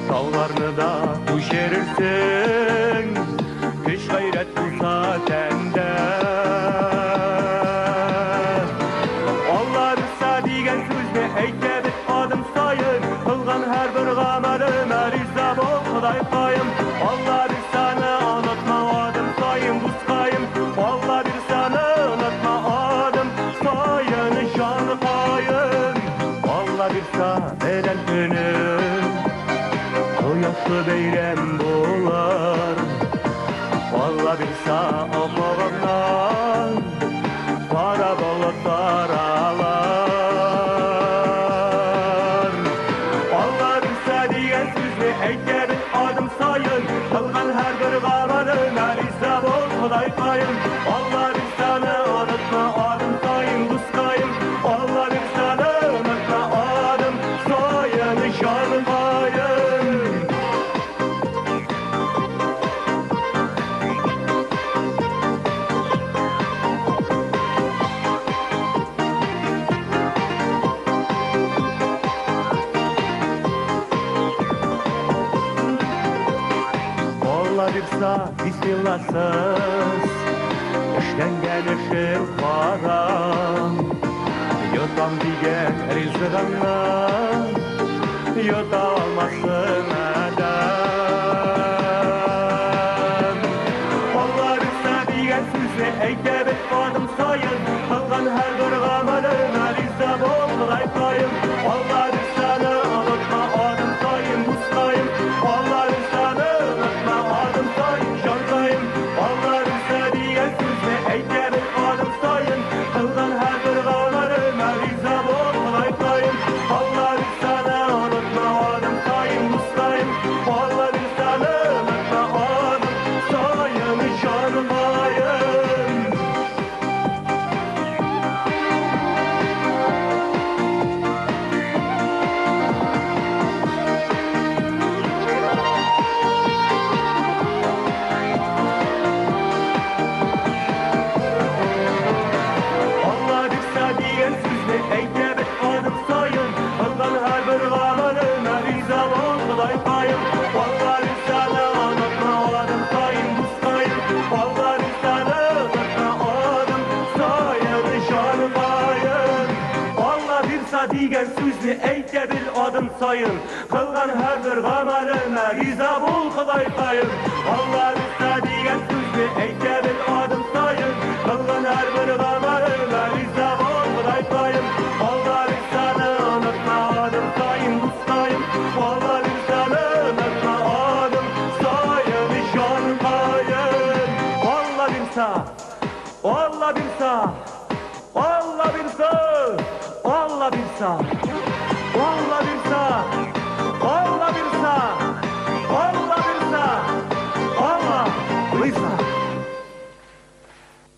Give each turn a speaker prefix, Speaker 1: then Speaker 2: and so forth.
Speaker 1: Dağlarını da düşerirsin, güç gayret bulsa sende. Allah rıza diyen sözünü eyke bir adım sayın, kılgan her bir gamelime riza bol Huday kayım. Allah rızanı unutma adım sayın buzkayım. Allah rızanı unutma adım sayın şanı kayım. Allah rıza veren günüm yaşlı beyrem dolar. Valla bilsa amağımdan para bulutlar alar. Valla bilsa diyen sözünü eyke bir adım sayın, kılgan her bir gamelime riza bol Huday kayım. Valla bilsanı unutma adım sayın buzkayım. Valla bilsanı unutma adım sayın şanı kayım. Olabilirse bismillahsız işten gelişir param. Yutam diyen rızkınla yutamazsın adam. Olabilirse diyen sözü eyke bir adım sayın, kılgan her bir gamelime riza bol Huday kayım. Olabilirse unutma adım sayın buzkayım. Olabilirse adım sayın şankayım. Allah rıza diyen sözüne eyke bir adım sayın, kılgan her bir gamelime riza bol Huday kayım. Allah rızanı unutma adım sayın buzkayım. Allah rızanı unutma adım sayın şankayım. Eyke bir adım sayın, kılgan her bir gamelime riza bol Huday kayım. Valla rızanı unutma adım sayın buzkayım. Valla rızanı unutma adım sayın şanı kayım. Valla rıza diyen sözünü eyke bir adım sayın, kılgan her bir gamelime riza bol Huday kayım. Valla rıza diyen sözünü eyke bir adım sayın, kılgan her bir gamelime riza bol Huday kayım. Allah rızanı unutma adım sayın buzkayım. Allah rızanı unutma adım sayın şanı kayım. Allah bilsa, Allah bilsa, Allah bilsa, Allah bilsa, Allah bilsa, Allah bilsa, Allah bilsa, Allah bilsa.